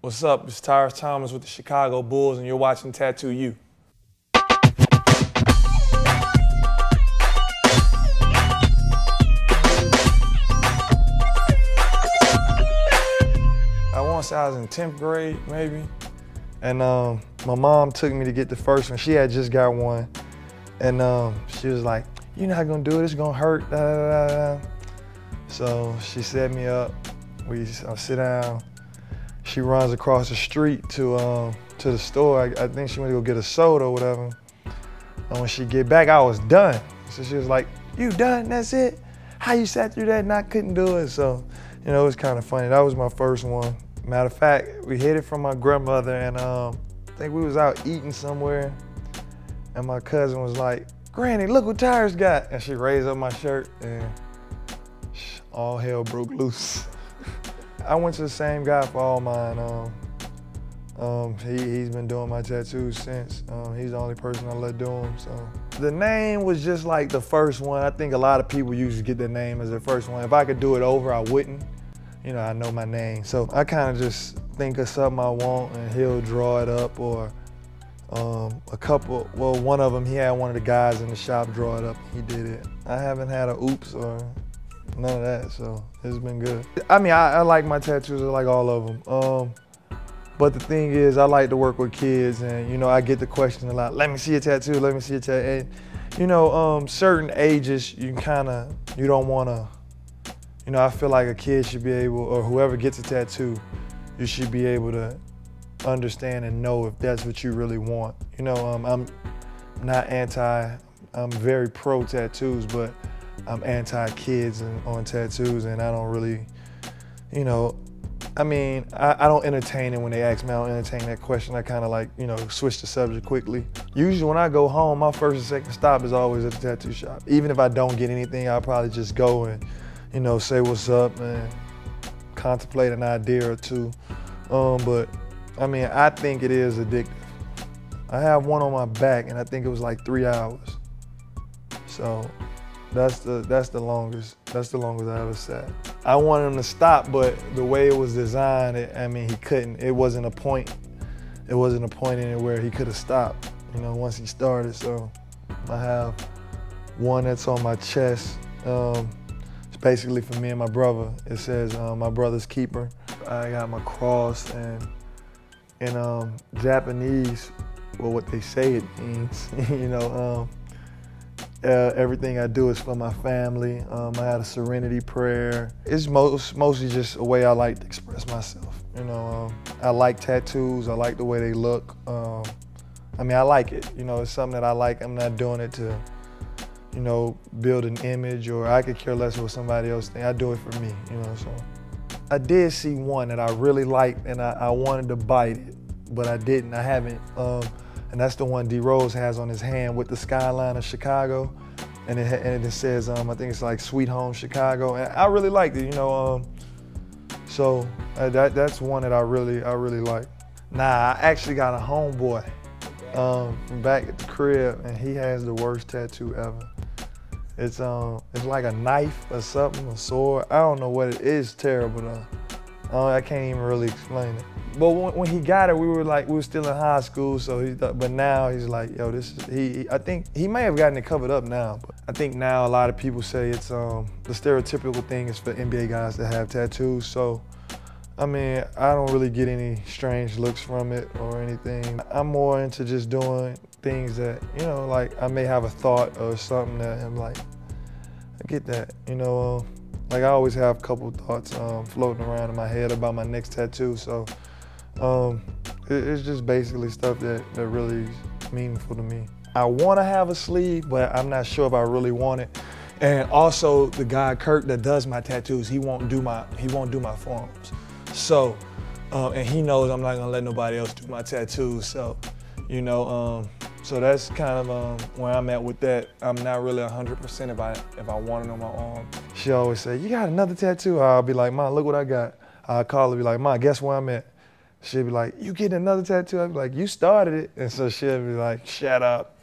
What's up? It's Tyrus Thomas with the Chicago Bulls, and you're watching Tattoo You. I want to say I was in 10th grade, maybe. And my mom took me to get the first one. She had just got one. And she was like, "You're not gonna do it, it's gonna hurt, da, da, da, da." So she set me up, I sit down. She runs across the street to the store. I think she went to go get a soda or whatever. And when she get back, I was done. So she was like, "You done, that's it? How you sat through that and I couldn't do it?" So, you know, it was kind of funny. That was my first one. Matter of fact, we hid it from my grandmother, and I think we was out eating somewhere, and my cousin was like, "Granny, look what Tyrus got." And she raised up my shirt, and all hell broke loose. I went to the same guy for all mine. He's been doing my tattoos since. He's the only person I let do them, so. The name was just like the first one. I think a lot of people usually get their name as their first one. If I could do it over, I wouldn't. You know, I know my name. So I kind of just think of something I want and he'll draw it up, or one of them, he had one of the guys in the shop draw it up, he did it. I haven't had a oops or none of that, so it's been good. I mean, I like my tattoos, I like all of them. But the thing is, I like to work with kids, and you know, I get the question a lot, "Let me see a tattoo, let me see a tattoo." And you know, certain ages, you don't wanna, you know, I feel like a kid should be able, or whoever gets a tattoo, you should be able to understand and know if that's what you really want. You know, I'm not I'm very pro tattoos, but I'm anti-kids on tattoos, and I don't really, you know, I mean, I don't entertain it when they ask me. I don't entertain that question. I kind of like, you know, switch the subject quickly. Usually when I go home, my first and second stop is always at the tattoo shop. Even if I don't get anything, I'll probably just go and, you know, say what's up and contemplate an idea or two. But I mean, I think it is addictive. I have one on my back, and I think it was like 3 hours. So that's the longest I ever sat. I wanted him to stop, but the way it was designed, I mean, he couldn't. It wasn't a point anywhere he could have stopped, you know, once he started. So I have one that's on my chest. It's basically for me and my brother. It says, "My brother's keeper." I got my cross, and in Japanese, well, what they say it means, you know, everything I do is for my family. I had a serenity prayer. It's mostly just a way I like to express myself. You know, I like tattoos. I like the way they look. I mean, I like it. You know, it's something that I like. I'm not doing it to, you know, build an image, or I could care less what somebody else thinks. I do it for me, you know, so. I did see one that I really liked, and I wanted to bite it, but I didn't. I haven't. And that's the one D Rose has on his hand with the skyline of Chicago, and it says, I think it's like "Sweet Home Chicago," and I really liked it, you know. So that's one that I really like. Nah, I actually got a homeboy from back at the crib, and he has the worst tattoo ever. It's like a knife or something, a sword. I don't know what it is. Terrible though. I can't even really explain it. But when he got it, we were still in high school, so but now he's like, yo, this is, I think he may have gotten it covered up now, but I think now a lot of people say it's, the stereotypical thing is for NBA guys to have tattoos, so, I mean, I don't really get any strange looks from it or anything. I'm more into just doing things that, you know, like I may have a thought or something that I'm like, I get that, you know, like I always have a couple thoughts floating around in my head about my next tattoo, so. It's just basically stuff that really is meaningful to me. I want to have a sleeve, but I'm not sure if I really want it. And also, the guy Kurt that does my tattoos, he won't do my forearms. So, and he knows I'm not gonna let nobody else do my tattoos. So, you know, so that's kind of where I'm at with that. I'm not really 100% if I want it on my arm. She always say, "You got another tattoo?" I'll be like, "Mom, look what I got." I'll call her, be like, "Mom, guess where I'm at?" She'd be like, "You getting another tattoo?" I'd be like, "You started it." And so she'd be like, "Shut up."